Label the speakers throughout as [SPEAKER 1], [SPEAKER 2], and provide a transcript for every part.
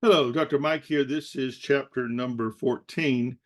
[SPEAKER 1] Hello, Dr. Mike here. This is chapter number 14.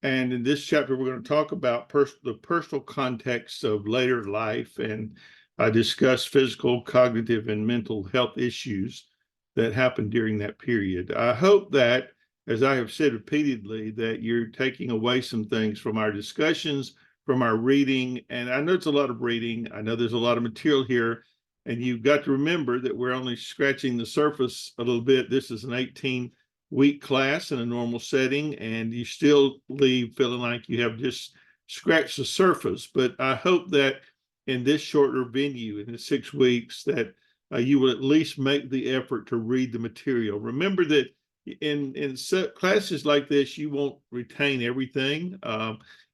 [SPEAKER 1] And in this chapter, we're going to talk about the personal context of later life. And I discuss physical, cognitive, and mental health issues that happened during that period. I hope that, as I have said repeatedly, that you're taking away some things from our discussions, from our reading. And I know it's a lot of reading. I know there's a lot of material here. And you've got to remember that we're only scratching the surface a little bit. This is an 18-week class in a normal setting, and you still leave feeling like you have just scratched the surface. But I hope that in this shorter venue, in the 6 weeks, that you will at least make the effort to read the material. Remember that in classes like this, you won't retain everything.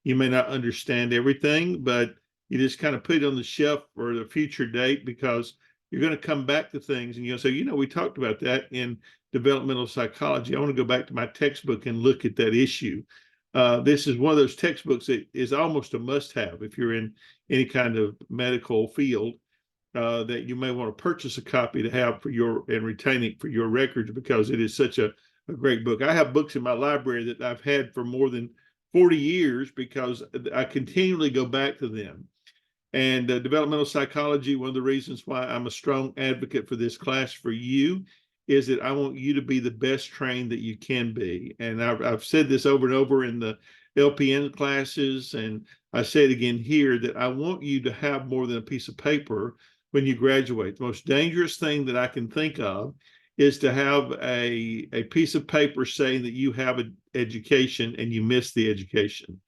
[SPEAKER 1] You may not understand everything, but you just kind of put it on the shelf for the future date because you're going to come back to things and you'll say, we talked about that in developmental psychology. I want to go back to my textbook and look at that issue. This is one of those textbooks that is almost a must-have if you're in any kind of medical field, that you may want to purchase a copy to have for and retain it for your records because it is such a great book. I have books in my library that I've had for more than 40 years because I continually go back to them. And developmental psychology, one of the reasons why I'm a strong advocate for this class for you is that I want you to be the best trained that you can be. And I've said this over and over in the LPN classes, and I say it again here, that I want you to have more than a piece of paper when you graduate. The most dangerous thing that I can think of is to have a piece of paper saying that you have an education and you miss the education.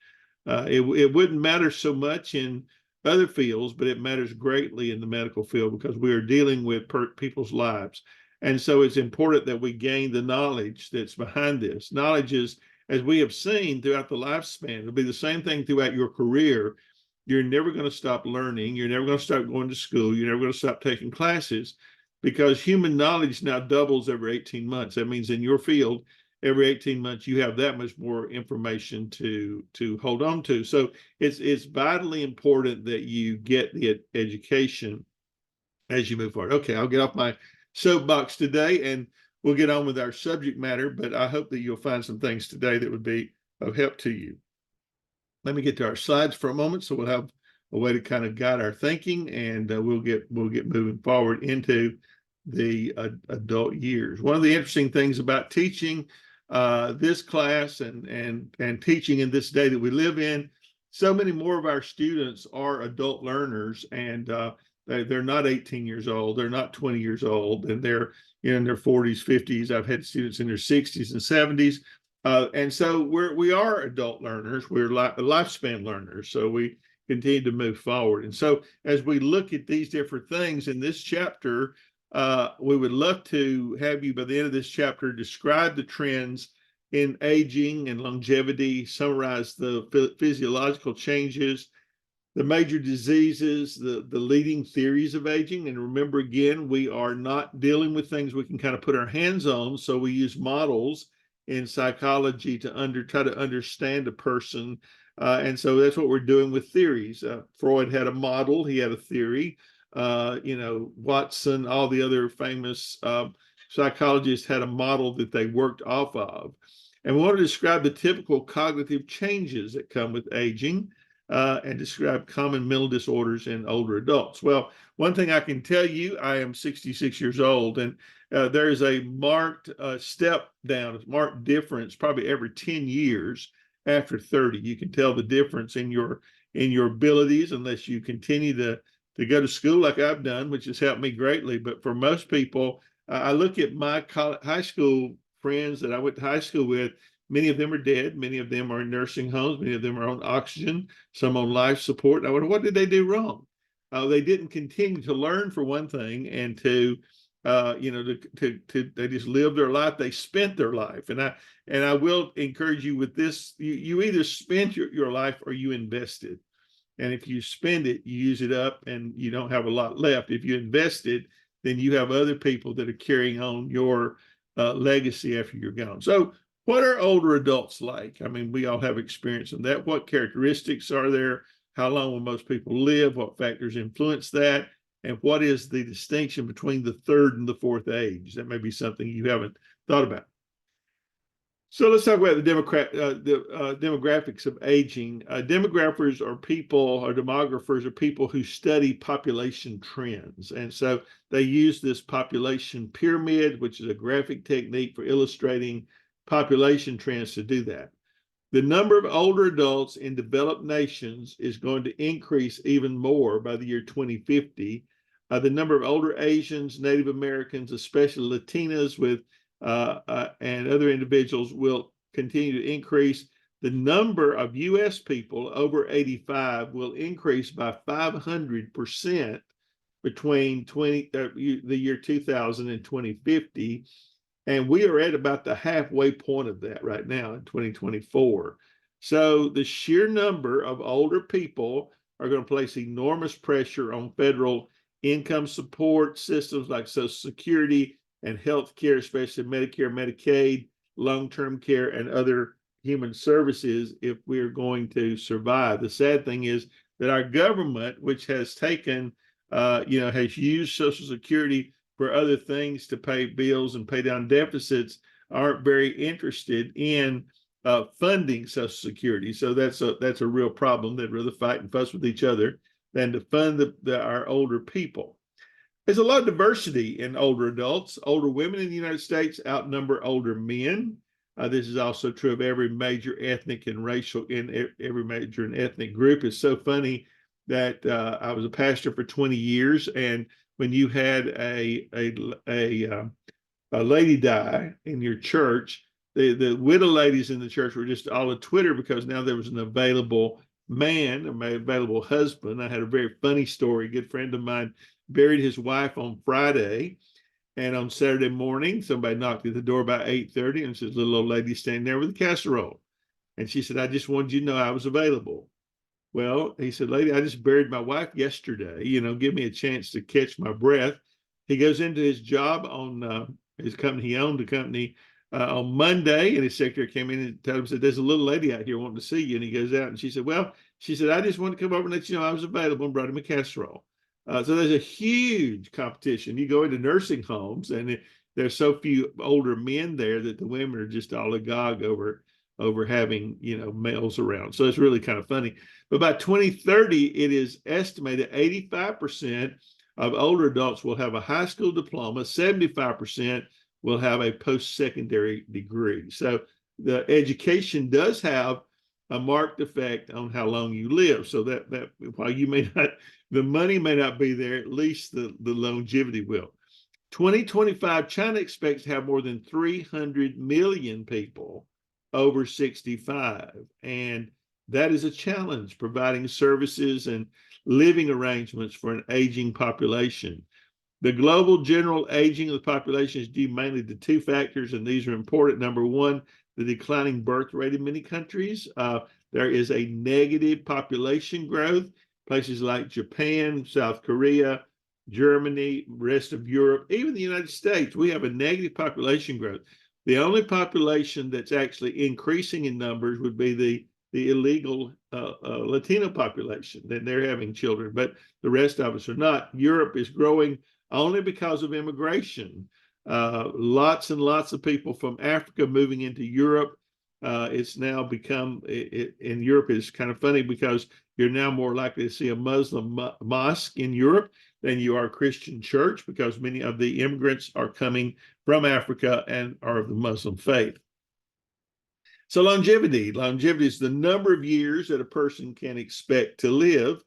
[SPEAKER 1] It wouldn't matter so much in other fields, but it matters greatly in the medical field because we are dealing with people's lives. And so it's important that we gain the knowledge that's behind this. Knowledge is, as we have seen throughout the lifespan, it'll be the same thing throughout your career. You're never going to stop learning. You're never going to stop going to school. You're never going to stop taking classes because human knowledge now doubles every 18 months. That means in your field, every 18 months you have that much more information to hold on to. So it's vitally important that you get the education as you move forward. Okay, I'll get off my soapbox today and we'll get on with our subject matter, but I hope that you'll find some things today that would be of help to you. Let me get to our slides for a moment so we'll have a way to kind of guide our thinking, and we'll get moving forward into the adult years. One of the interesting things about teaching this class and teaching in this day that we live in, so many more of our students are adult learners, and they're not 18 years old, they're not 20 years old, and they're in their 40s, 50s. I've had students in their 60s and 70s. And so we are adult learners, we're lifespan learners, so we continue to move forward. And so as we look at these different things in this chapter, we would love to have you by the end of this chapter describe the trends in aging and longevity, summarize the physiological changes, the major diseases, the leading theories of aging. And remember, again, we are not dealing with things we can kind of put our hands on, so we use models in psychology to try to understand a person. And so that's what we're doing with theories. Freud had a model, he had a theory. Watson, all the other famous psychologists had a model that they worked off of. And we want to describe the typical cognitive changes that come with aging and describe common mental disorders in older adults. Well, one thing I can tell you, I am 66 years old, and there is a marked step down, a marked difference probably every 10 years after 30. You can tell the difference in your abilities unless you continue to go to school like I've done, which has helped me greatly. But for most people, I look at my high school friends that I went to high school with. Many of them are dead. Many of them are in nursing homes. Many of them are on oxygen, some on life support. I wonder, what did they do wrong? They didn't continue to learn, for one thing, and they just lived their life. They spent their life. And I will encourage you with this. You either spent your life or you invest it. And if you spend it, you use it up and you don't have a lot left. If you invest it, then you have other people that are carrying on your legacy after you're gone. So what are older adults like? I mean, we all have experience in that. What characteristics are there? How long will most people live? What factors influence that? And what is the distinction between the third and the fourth age? That may be something you haven't thought about. So let's talk about the demographics of aging. Demographers are people, or demographers are people who study population trends. And so they use this population pyramid, which is a graphic technique for illustrating population trends to do that. The number of older adults in developed nations is going to increase even more by the year 2050. The number of older Asians, Native Americans, especially Latinas and other individuals will continue to increase. The number of U.S. people over 85 will increase by 500% between the year 2000 and 2050. And we are at about the halfway point of that right now in 2024. So the sheer number of older people are going to place enormous pressure on federal income support systems like Social Security and health care, especially Medicare, Medicaid, long-term care, and other human services if we're going to survive. The sad thing is that our government, which has taken, has used Social Security for other things to pay bills and pay down deficits, aren't very interested in funding Social Security. So that's a real problem. They'd rather fight and fuss with each other than to fund our older people. There's a lot of diversity in older adults. Older women in the United States outnumber older men. This is also true of every major ethnic and racial, in every major and ethnic group. It's so funny that I was a pastor for 20 years, and when you had a lady die in your church, the widow ladies in the church were just all a Twitter because now there was an available man, an available husband. I had a very funny story. A good friend of mine buried his wife on Friday, and on Saturday morning, somebody knocked at the door about 8:30, and says, little old lady standing there with a casserole. And she said, I just wanted you to know I was available. Well, he said, lady, I just buried my wife yesterday. Give me a chance to catch my breath. He goes into his job on his company. He owned a company on Monday, and his secretary came in and told him, said, there's a little lady out here wanting to see you. And he goes out, and she said, I just wanted to come over and let you know I was available, and brought him a casserole. So there's a huge competition. You go into nursing homes, and there's so few older men there that the women are just all agog over having males around. So it's really kind of funny. But by 2030, it is estimated 85% of older adults will have a high school diploma, 75% will have a post-secondary degree. So the education does have a marked effect on how long you live. So that while you may not, the money may not be there, at least the longevity will. 2025, China expects to have more than 300 million people over 65. And that is a challenge, providing services and living arrangements for an aging population. The global general aging of the population is due mainly to two factors, and these are important. Number one, the declining birth rate in many countries. There is a negative population growth. Places like Japan, South Korea, Germany, rest of Europe, even the United States, we have a negative population growth. The only population that's actually increasing in numbers would be the illegal Latino population. Then they're having children, but the rest of us are not. Europe is growing only because of immigration. Lots and lots of people from Africa moving into Europe. It's now become, in Europe, it's kind of funny because you're now more likely to see a Muslim mosque in Europe than you are a Christian church, because many of the immigrants are coming from Africa and are of the Muslim faith. So longevity is the number of years that a person can expect to live.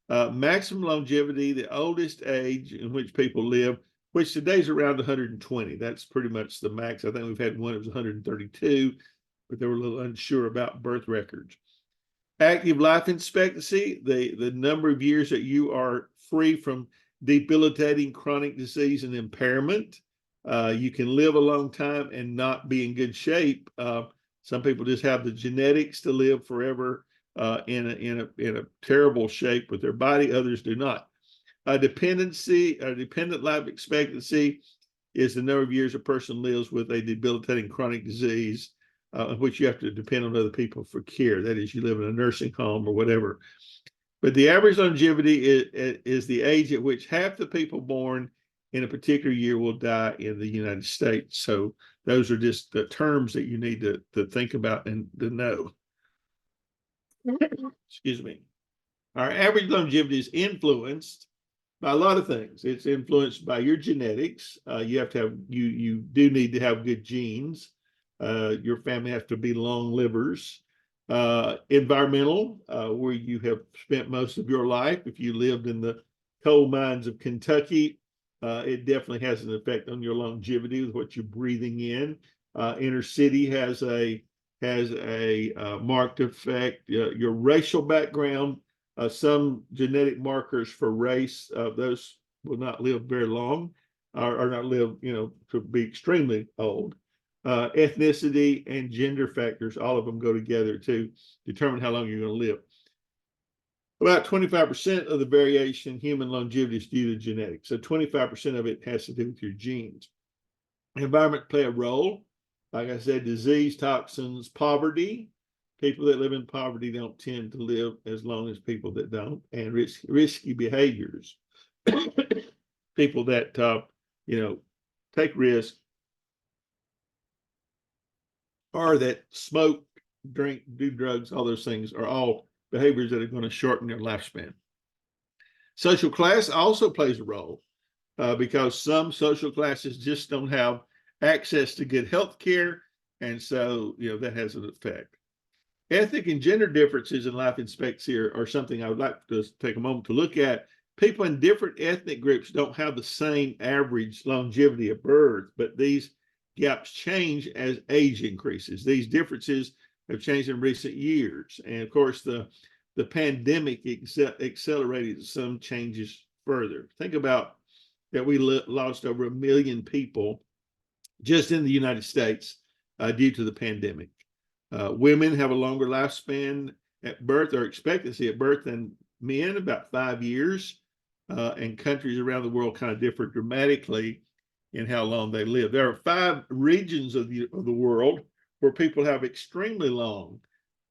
[SPEAKER 1] Maximum longevity, the oldest age in which people live, which today is around 120. That's pretty much the max. I think we've had one that was 132, but they were a little unsure about birth records. Active life expectancy, the number of years that you are free from debilitating chronic disease and impairment. You can live a long time and not be in good shape. Some people just have the genetics to live forever in a terrible shape with their body. Others do not. Dependent life expectancy is the number of years a person lives with a debilitating chronic disease, which you have to depend on other people for care. That is, you live in a nursing home or whatever. But the average longevity is the age at which half the people born in a particular year will die in the United States. So those are just the terms that you need to think about and to know. Excuse me. Our average longevity is influenced by a lot of things. It's influenced by your genetics. You have to have you do need to have good genes. Your family has to be long livers. Environmental, where you have spent most of your life. If you lived in the coal mines of Kentucky, it definitely has an effect on your longevity with what you're breathing in. Inner city has a marked effect. Your racial background, some genetic markers for race, those will not live very long, or not live, to be extremely old. Ethnicity and gender factors, all of them go together to determine how long you're going to live. About 25% of the variation in human longevity is due to genetics. So 25% of it has to do with your genes. Environment play a role. Like I said, disease, toxins, poverty. People that live in poverty don't tend to live as long as people that don't, and risky behaviors. People that take risks, or that smoke, drink, do drugs, all those things are all behaviors that are going to shorten their lifespan. Social class also plays a role because some social classes just don't have access to good health care, and so that has an effect. Ethnic and gender differences in life expectancy are something I would like to take a moment to look at. People in different ethnic groups don't have the same average longevity of birth, but these gaps change as age increases. These differences have changed in recent years. And of course, the pandemic accelerated some changes further. Think about that we lost over 1 million people just in the United States due to the pandemic. Women have a longer lifespan at birth, or expectancy at birth, than men, about 5 years. And countries around the world kind of differ dramatically in how long they live. There are 5 regions of the world where people have extremely long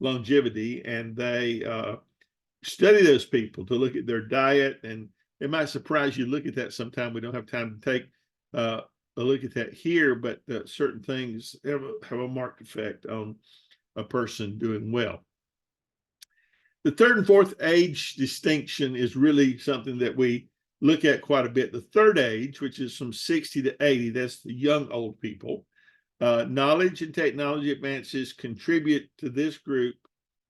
[SPEAKER 1] longevity, and they study those people to look at their diet. And it might surprise you to look at that sometime. We don't have time to take a look at that here, but certain things have a marked effect on a person doing well. The third and fourth age distinction is really something that we look at quite a bit. The third age, which is from 60 to 80, that's the young old people. Knowledge and technology advances contribute to this group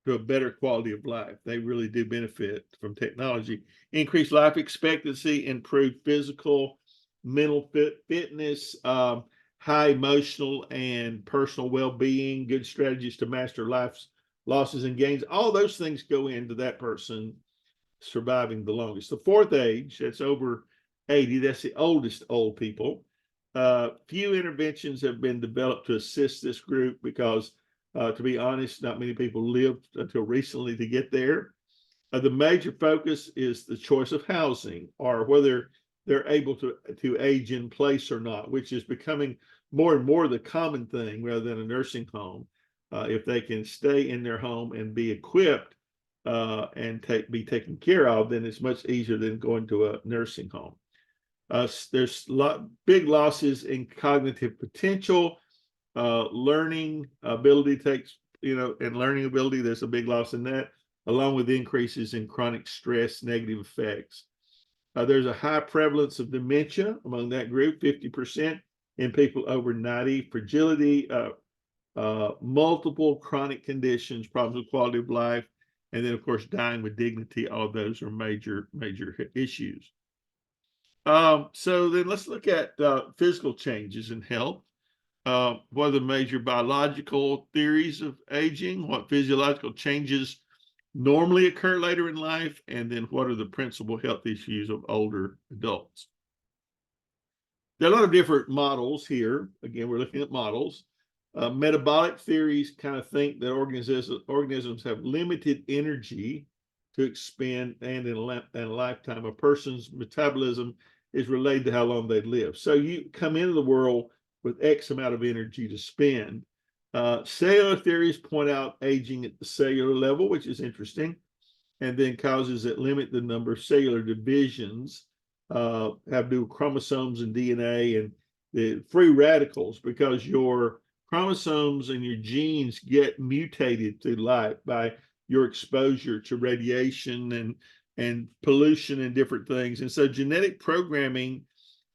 [SPEAKER 1] to a better quality of life. They really do benefit from technology. Increased life expectancy, improved physical, mental fitness, high emotional and personal well-being, good strategies to master life's losses and gains. All those things go into that person surviving the longest. The fourth age, that's over 80, that's the oldest old people. Few interventions have been developed to assist this group because, to be honest, not many people lived until recently to get there. The major focus is the choice of housing, or whether they're able to age in place or not, which is becoming more and more the common thing rather than a nursing home. If they can stay in their home and be equipped and be taken care of, then it's much easier than going to a nursing home. There's big losses in cognitive potential, learning ability and learning ability. There's a big loss in that, along with increases in chronic stress, negative effects. There's a high prevalence of dementia among that group, 50% in people over 90, fragility, multiple chronic conditions, problems with quality of life, and then, of course, dying with dignity. All of those are major issues. So then let's look at physical changes in health. What are the major biological theories of aging? What physiological changes normally occur later in life? And then what are the principal health issues of older adults? There are a lot of different models here. Again, we're looking at models. Metabolic theories kind of think that organisms have limited energy to expend, and in a lifetime, a person's metabolism is related to how long they live. So you come into the world with X amount of energy to spend. Cellular theories point out aging at the cellular level, which is interesting, and then causes that limit the number of cellular divisions have to do with chromosomes and DNA, the free radicals, because your chromosomes and your genes get mutated through life by your exposure to radiation and pollution and different things. And so genetic programming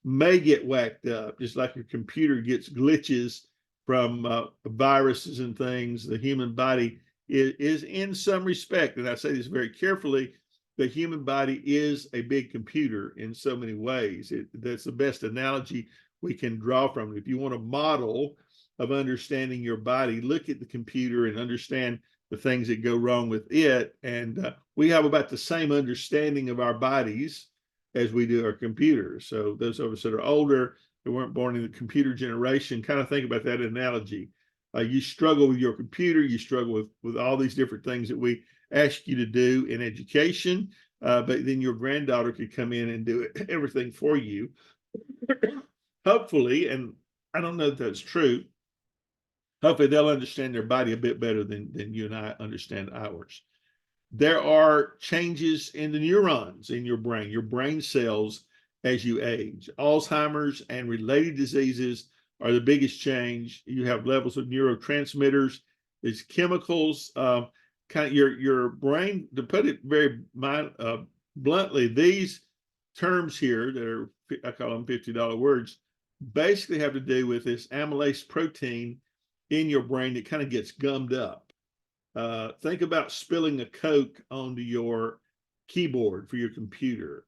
[SPEAKER 1] may get whacked up, just like your computer gets glitches from viruses and things. The human body is in some respect, and I say this very carefully, the human body is a big computer in so many ways. That's the best analogy we can draw from it. If you want a model of understanding your body, look at the computer and understand the things that go wrong with it. And we have about the same understanding of our bodies as we do our computers. So those of us that are older, that weren't born in the computer generation, kind of think about that analogy. You struggle with your computer, you struggle with all these different things that we ask you to do in education, but then your granddaughter could come in and do everything for you. Hopefully, and I don't know if that's true, hopefully they'll understand their body a bit better than you and I understand ours. There are changes in the neurons in your brain cells as you age. Alzheimer's and related diseases are the biggest change. You have levels of neurotransmitters, these chemicals, kind of your brain, to put it very bluntly, these terms here that are, I call them $50 words, basically have to do with this amylase protein in your brain that kind of gets gummed up. Think about spilling a Coke onto your keyboard for your computer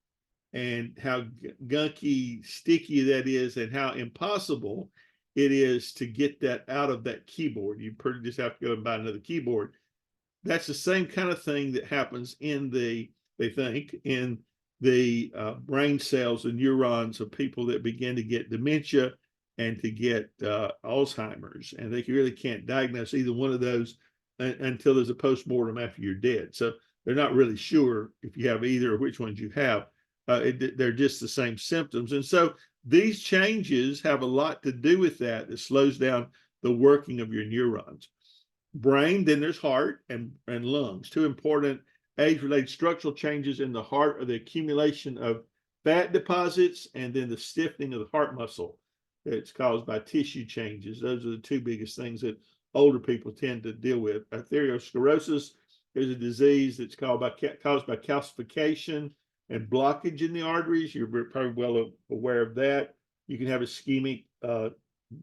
[SPEAKER 1] and how gunky, sticky that is, and how impossible it is to get that out of that keyboard. You pretty just have to go and buy another keyboard. That's the same kind of thing that happens in they think, in the brain cells and neurons of people that begin to get dementia and to get Alzheimer's. And they really can't diagnose either one of those until there's a postmortem after you're dead. So they're not really sure if you have either or which ones you have. They're just the same symptoms. And so these changes have a lot to do with that slows down the working of your neurons. Brain, then there's heart and lungs. Two important age-related structural changes in the heart are the accumulation of fat deposits and then the stiffening of the heart muscle that's caused by tissue changes. Those are the two biggest things that older people tend to deal with. Atherosclerosis is a disease that's caused by calcification and blockage in the arteries. You're probably well aware of that. You can have ischemic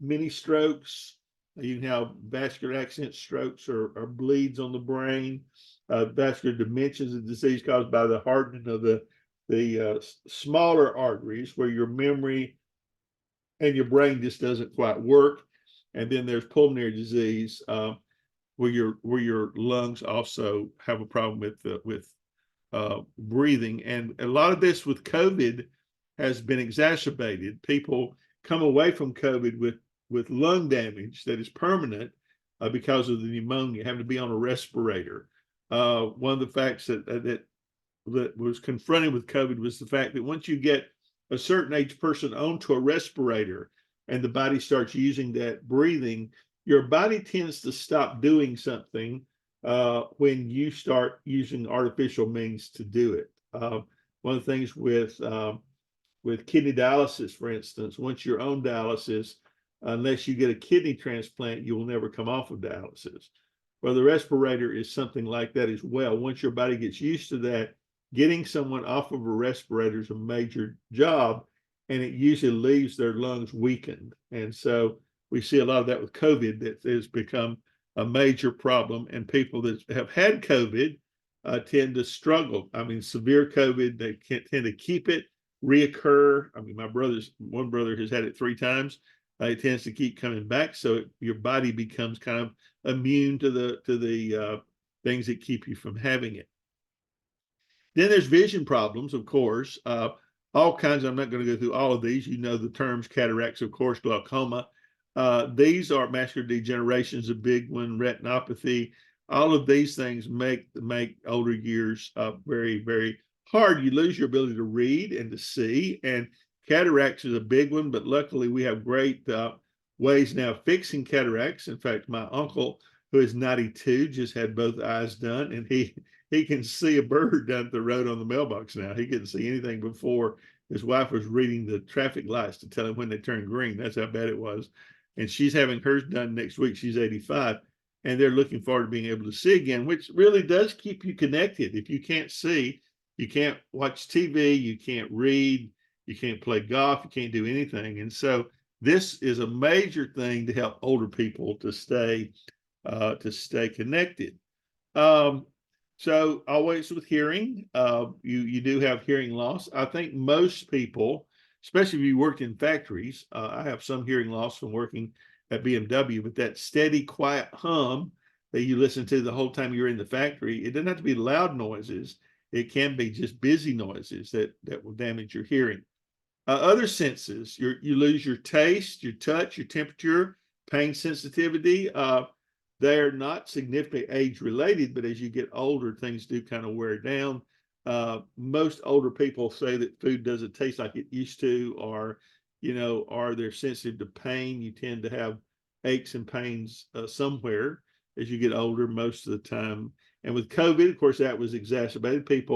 [SPEAKER 1] mini strokes. You can have vascular accident strokes or bleeds on the brain. Vascular dementia is a disease caused by the hardening of the smaller arteries where your memory and your brain just doesn't quite work. And then there's pulmonary disease where your lungs also have a problem with breathing. And a lot of this with COVID has been exacerbated. People come away from COVID with lung damage that is permanent because of the pneumonia, having to be on a respirator. One of the facts that was confronted with COVID was the fact that once you get a certain age person onto a respirator and the body starts using that breathing, your body tends to stop doing something when you start using artificial means to do it. One of the things with kidney dialysis, for instance, once you're on dialysis, unless you get a kidney transplant, you will never come off of dialysis. Well, the respirator is something like that as well. Once your body gets used to that, getting someone off of a respirator is a major job, and it usually leaves their lungs weakened. And so we see a lot of that with COVID that has become a major problem, and people that have had COVID tend to struggle. I mean, severe COVID, they can't tend to keep it, reoccur. I mean, one brother has had it 3 times. It tends to keep coming back. So your body becomes kind of immune to the things that keep you from having it. Then there's vision problems, of course, all kinds. I'm not going to go through all of these. You know the terms: cataracts, of course, glaucoma. These are macular degeneration is a big one, retinopathy. All of these things make older years very, very hard. You lose your ability to read and to see, and cataracts is a big one, but luckily we have great ways now of fixing cataracts. In fact, my uncle, who is 92, just had both eyes done, and he can see a bird down the road on the mailbox now. He couldn't see anything before. His wife was reading the traffic lights to tell him when they turned green. That's how bad it was. And she's having hers done next week. She's 85. And they're looking forward to being able to see again, which really does keep you connected. If you can't see, you can't watch TV, you can't read, you can't play golf, you can't do anything. And so this is a major thing to help older people to stay connected. So always with hearing, you do have hearing loss. I think most people, especially if you worked in factories, I have some hearing loss from working at BMW, but that steady, quiet hum that you listen to the whole time you're in the factory, it doesn't have to be loud noises. It can be just busy noises that will damage your hearing. Other senses, you lose your taste, your touch, your temperature, pain sensitivity. They're not significantly age related, but as you get older, things do kind of wear down. Most older people say that food doesn't taste like it used to, or they're sensitive to pain. You tend to have aches and pains somewhere as you get older most of the time. And with COVID, of course, that was exacerbated.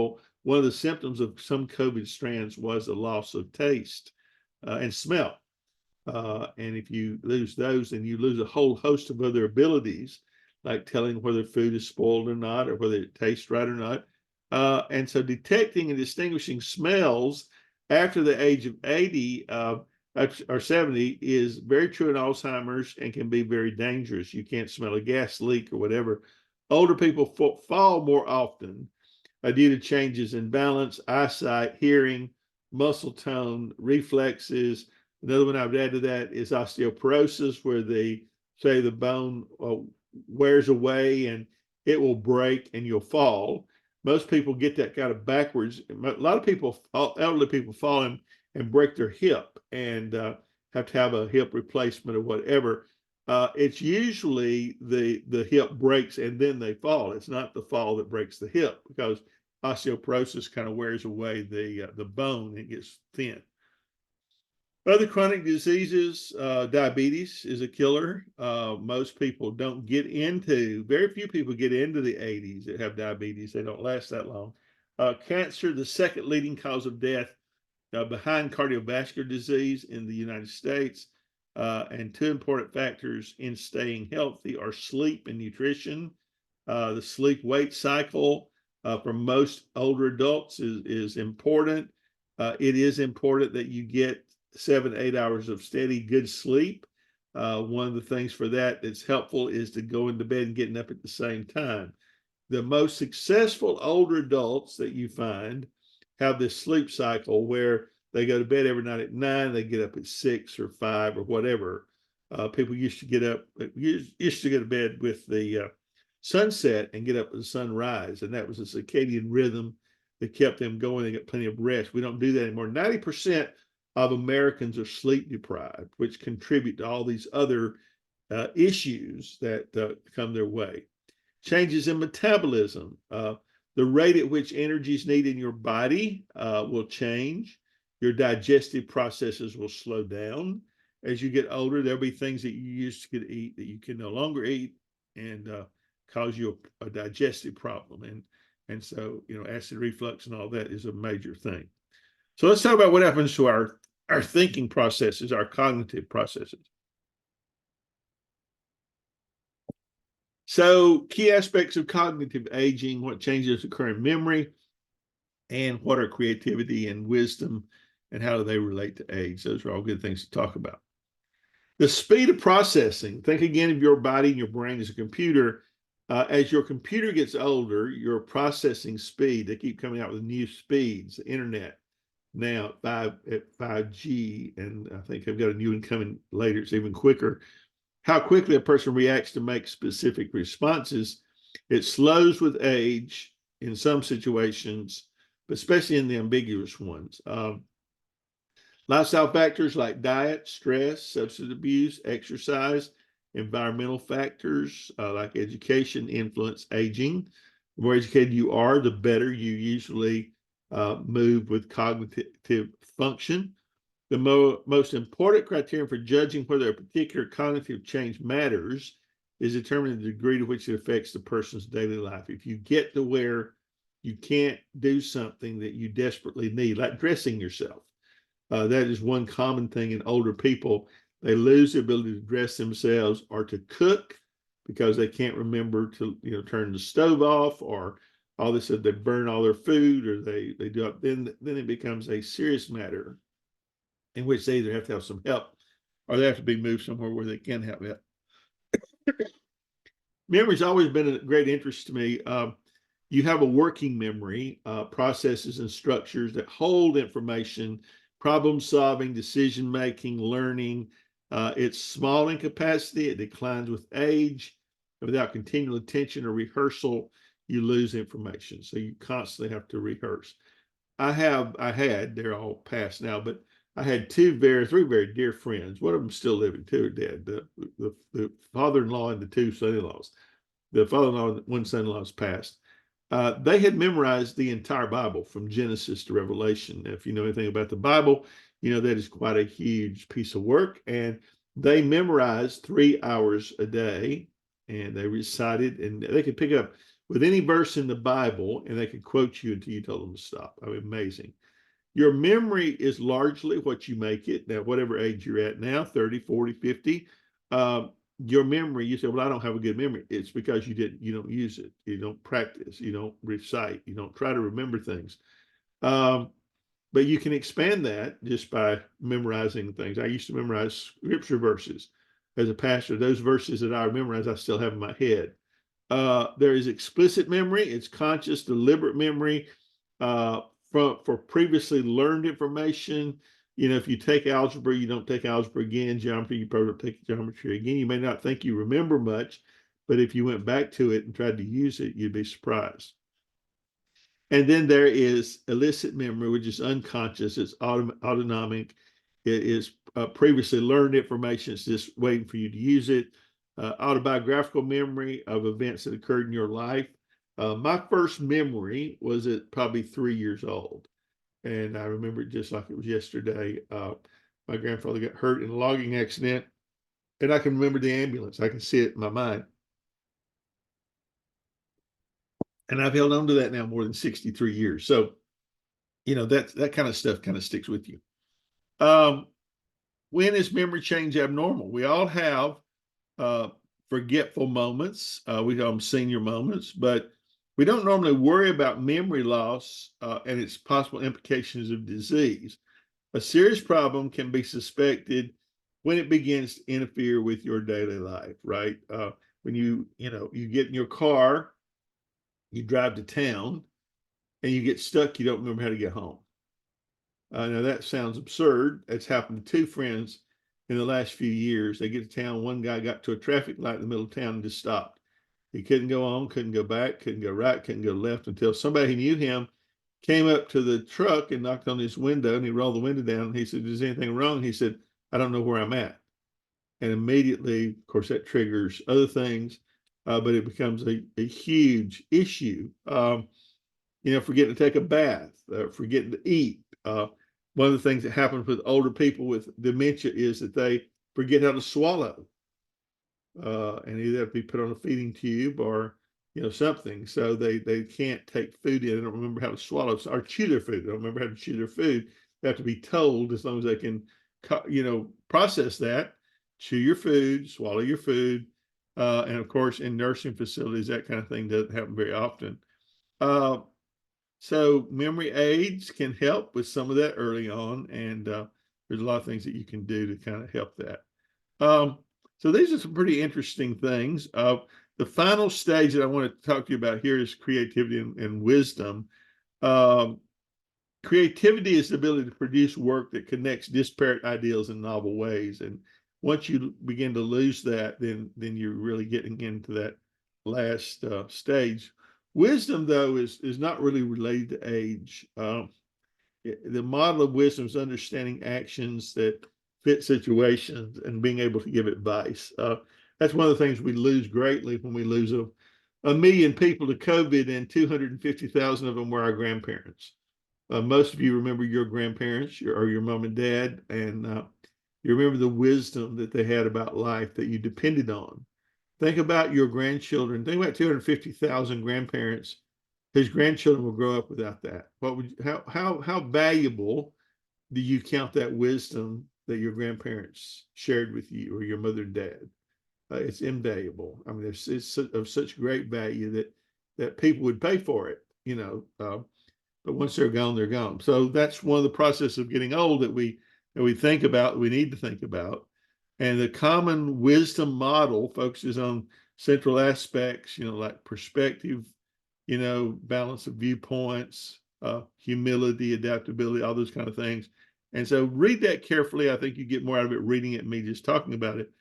[SPEAKER 1] One of the symptoms of some COVID strands was a loss of taste and smell. And if you lose those, then you lose a whole host of other abilities, like telling whether food is spoiled or not, or whether it tastes right or not. And so detecting and distinguishing smells after the age of 80 or 70 is very true in Alzheimer's and can be very dangerous. You can't smell a gas leak or whatever. Older people fall more often due to changes in balance, eyesight, hearing, muscle tone, reflexes. Another one I would add to that is osteoporosis, where the bone wears away and it will break and you'll fall. Most people get that kind of backwards. A lot of people, elderly people, fall and break their hip and have to have a hip replacement or whatever. It's usually the hip breaks and then they fall. It's not the fall that breaks the hip, because osteoporosis kind of wears away the bone and it gets thin. Other chronic diseases, diabetes is a killer. Most people don't very few people get into the 80s that have diabetes. They don't last that long. Cancer, the second leading cause of death behind cardiovascular disease in the United States. And two important factors in staying healthy are sleep and nutrition. The sleep-wake cycle for most older adults is important. It is important that you get 7 to 8 hours of steady, good sleep. One of the things for that's helpful is to go into bed and getting up at the same time. The most successful older adults that you find have this sleep cycle where they go to bed every night at 9, they get up at 6 or 5 or whatever. People used to get to bed with the sunset and get up with the sunrise, and that was a circadian rhythm that kept them going. They got plenty of rest. We don't do that anymore. 90% of Americans are sleep deprived, which contribute to all these other issues that come their way. Changes in metabolism. The rate at which energy is needed in your body will change. Your digestive processes will slow down. As you get older, there'll be things that you used to eat that you can no longer eat and cause you a digestive problem. And so, acid reflux and all that is a major thing. So let's talk about what happens to our thinking processes, our cognitive processes. So key aspects of cognitive aging, what changes occur in memory, and what are creativity and wisdom, and how do they relate to age? Those are all good things to talk about. The speed of processing. Think again of your body and your brain as a computer. As your computer gets older, your processing speed, they keep coming out with new speeds, the internet now at 5G, and I think I've got a new one coming later, it's even quicker. How quickly a person reacts to make specific responses, it slows with age in some situations, but especially in the ambiguous ones. Lifestyle factors like diet, stress, substance abuse, exercise, environmental factors like education influence aging. The more educated you are, the better you usually move with cognitive function. The most important criterion for judging whether a particular cognitive change matters is determining the degree to which it affects the person's daily life. If you get to where you can't do something that you desperately need, like dressing yourself, That is one common thing in older people. They lose the ability to dress themselves or to cook because they can't remember to turn the stove off, or all they said they burn all their food, or they do it. Then it becomes a serious matter in which they either have to have some help or they have to be moved somewhere where they can have help. Memory's always been a great interest to me. You have a working memory, processes and structures that hold information, problem solving, decision making, learning. It's small in capacity, it declines with age. Without continual attention or rehearsal, you lose information. So you constantly have to rehearse. They're all past now, but I had three very dear friends. One of them still living, two are dead. The father-in-law and the two son-in-laws. The father-in-law and one son-in-law is passed. They had memorized the entire Bible from Genesis to Revelation. If you know anything about the Bible, you know that is quite a huge piece of work. And they memorized 3 hours a day, and they recited, and they could pick up with any verse in the Bible, and they could quote you until you told them to stop. I mean, amazing. Your memory is largely what you make it. Now, whatever age you're at now, 30, 40, 50, your memory, you say, well, I don't have a good memory. It's because you don't use it. You don't practice. You don't recite. You don't try to remember things. But you can expand that just by memorizing things. I used to memorize scripture verses as a pastor. Those verses that I memorize, I still have in my head. There is explicit memory. It's conscious, deliberate memory for previously learned information. If you take algebra, you don't take algebra again. Geometry, you probably don't take geometry again. You may not think you remember much, but if you went back to it and tried to use it, you'd be surprised. And then there is illicit memory, which is unconscious. It's autonomic. It is previously learned information. It's just waiting for you to use it. Autobiographical memory of events that occurred in your life. My first memory was at probably 3 years old. And I remember it just like it was yesterday. My grandfather got hurt in a logging accident, and I can remember the ambulance. I can see it in my mind. And I've held on to that now more than 63 years. So, that kind of stuff kind of sticks with you. When is memory change abnormal? We all have forgetful moments. We call them senior moments, but we don't normally worry about memory loss and its possible implications of disease. A serious problem can be suspected when it begins to interfere with your daily life, right? When you get in your car, you drive to town, and you get stuck, you don't remember how to get home. Now that sounds absurd. It's happened to two friends in the last few years. They get to town. One guy got to a traffic light in the middle of town and just stopped. He couldn't go on, couldn't go back, couldn't go right, couldn't go left until somebody who knew him came up to the truck and knocked on his window, and he rolled the window down. And he said, "Is anything wrong?" He said, "I don't know where I'm at." And immediately, of course, that triggers other things, but it becomes a huge issue. Forgetting to take a bath, forgetting to eat. One of the things that happens with older people with dementia is that they forget how to swallow, and either have to be put on a feeding tube or something. So they can't take food in. They don't remember how to swallow or chew their food. They don't remember how to chew their food. They have to be told, as long as they can, process that. Chew your food, swallow your food, and of course, in nursing facilities, that kind of thing doesn't happen very often. So memory aids can help with some of that early on, and there's a lot of things that you can do to kind of help that. So these are some pretty interesting things. The final stage that I want to talk to you about here is creativity and wisdom. Creativity is the ability to produce work that connects disparate ideals in novel ways. And once you begin to lose that, then you're really getting into that last stage. Wisdom, though, is not really related to age. The model of wisdom is understanding actions that fit situations and being able to give advice. That's one of the things we lose greatly when we lose a million people to COVID, and 250,000 of them were our grandparents. Most of you remember your grandparents or your mom and dad, and you remember the wisdom that they had about life that you depended on. Think about your grandchildren. Think about 250,000 grandparents whose grandchildren will grow up without that. How valuable do you count that wisdom that your grandparents shared with you or your mother and dad? It's invaluable. I mean, it's of such great value that people would pay for it, but once they're gone, they're gone. So that's one of the process of getting old that we think about, we need to think about. And the common wisdom model focuses on central aspects, like perspective, balance of viewpoints, humility, adaptability, all those kind of things. And so read that carefully. I think you get more out of it reading it than me just talking about it.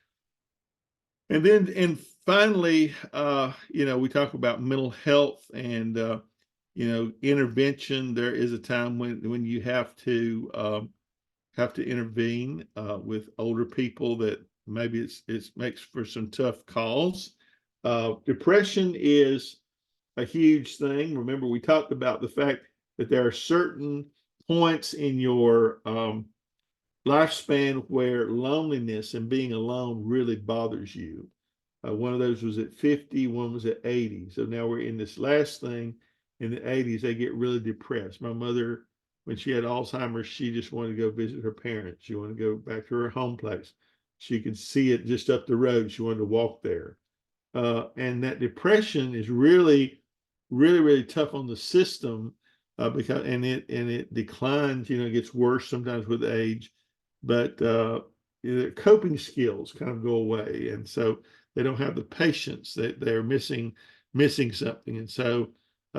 [SPEAKER 1] And finally, we talk about mental health and intervention. There is a time when you have to intervene with older people that maybe it makes for some tough calls. Depression is a huge thing. Remember, we talked about the fact that there are certain points in your lifespan where loneliness and being alone really bothers you. One of those was at 50, one was at 80. So now we're in this last thing in the 80s. They get really depressed. My mother, when she had Alzheimer's, she just wanted to go visit her parents. She wanted to go back to her home place. She could see it just up the road. She wanted to walk there. And that depression is really, really, really tough on the system because it declines. It gets worse sometimes with age, but coping skills kind of go away, and so they don't have the patience that they're missing something, and so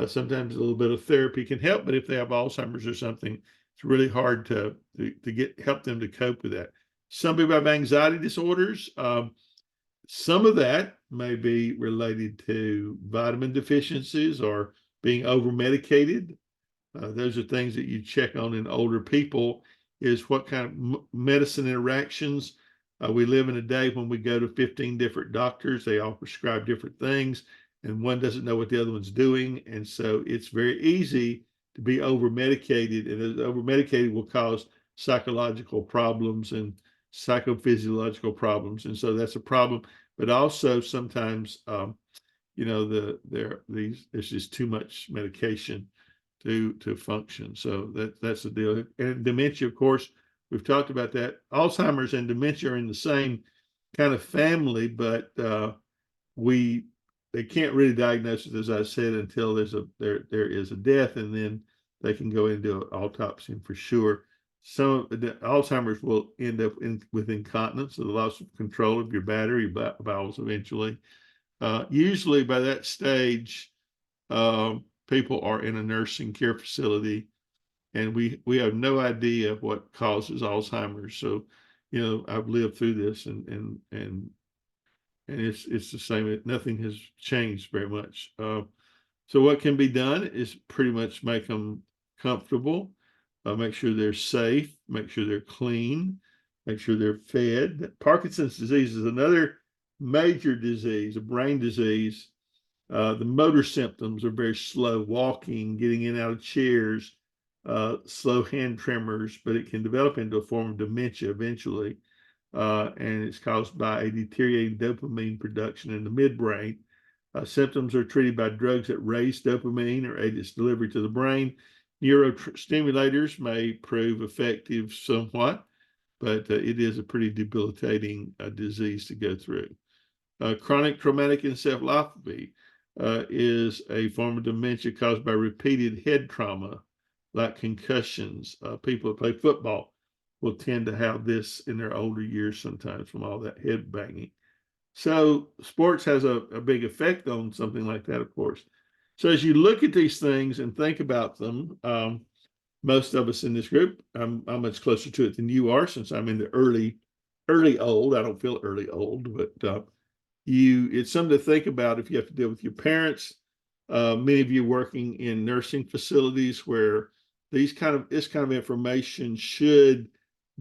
[SPEAKER 1] sometimes a little bit of therapy can help. But if they have Alzheimer's or something, it's really hard to help them to cope with that. Some people have anxiety disorders. Some of that may be related to vitamin deficiencies or being over medicated. Those are things that you check on in older people, is what kind of medicine interactions. We live in a day when we go to 15 different doctors. They all prescribe different things, and one doesn't know what the other one's doing. And so it's very easy to be over medicated, and over medicated will cause psychological problems and psychophysiological problems. And so that's a problem. But also sometimes, there's just too much medication to function. So that's the deal. And dementia, of course, we've talked about that. Alzheimer's and dementia are in the same kind of family, but they can't really diagnose it, as I said, until there is a death, and then they can go into an autopsy. And for sure, some of the Alzheimer's will end up with incontinence, so the loss of control of your bladder, your bowels eventually. Usually by that stage, people are in a nursing care facility, and we have no idea what causes Alzheimer's. So, I've lived through this, and it's the same. Nothing has changed very much. So what can be done is pretty much make them comfortable, make sure they're safe, make sure they're clean, make sure they're fed. Parkinson's disease is another major disease, a brain disease. The motor symptoms are very slow walking, getting in and out of chairs, slow hand tremors, but it can develop into a form of dementia eventually. And it's caused by a deteriorating dopamine production in the midbrain. Symptoms are treated by drugs that raise dopamine or aid its delivery to the brain. Neurostimulators may prove effective somewhat, but it is a pretty debilitating disease to go through. Chronic traumatic encephalopathy is a form of dementia caused by repeated head trauma, like concussions. People that play football will tend to have this in their older years sometimes from all that head banging. So sports has a big effect on something like that, of course. So as you look at these things and think about them, most of us in this group, I'm much closer to it than you are, since I'm in the early old. I don't feel early old, but it's something to think about if you have to deal with your parents. Many of you working in nursing facilities where this kind of information should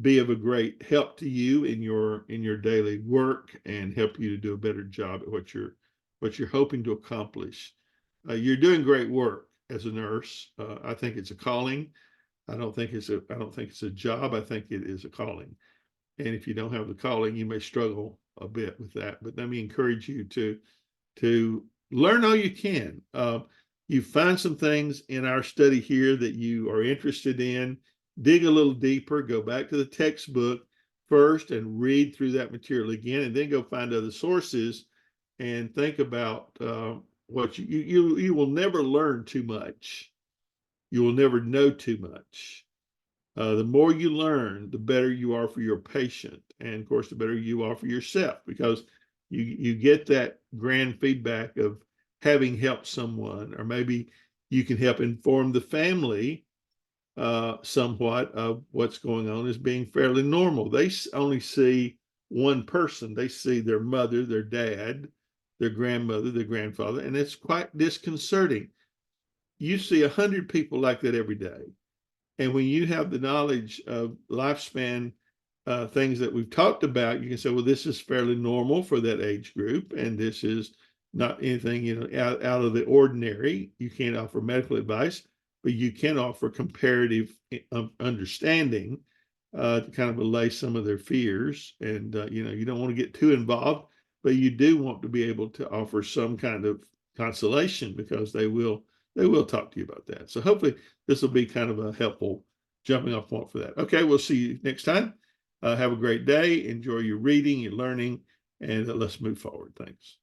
[SPEAKER 1] be of a great help to you in your daily work and help you to do a better job at what you're hoping to accomplish. You're doing great work as a nurse. I think it's a calling. I don't think it's a job. I think it is a calling. And if you don't have the calling, you may struggle a bit with that. But let me encourage you to learn all you can. You find some things in our study here that you are interested in. dig a little deeper, go back to the textbook first and read through that material again, and then go find other sources and think about what you will never learn too much. You will never know too much. The more you learn, the better you are for your patient, and of course, the better you are for yourself, because you get that grand feedback of having helped someone, or maybe you can help inform the family somewhat of what's going on as being fairly normal. They only see one person. They see their mother, their dad, their grandmother, their grandfather, and it's quite disconcerting. You see 100 people like that every day. And when you have the knowledge of lifespan things that we've talked about, you can say, well, this is fairly normal for that age group, and this is not anything, out of the ordinary. You can't offer medical advice, but you can offer comparative understanding to kind of allay some of their fears. And you don't want to get too involved, but you do want to be able to offer some kind of consolation, because they will talk to you about that. So hopefully this will be kind of a helpful jumping off point for that. Okay, we'll see you next time. Have a great day. Enjoy your reading, your learning, and let's move forward. Thanks.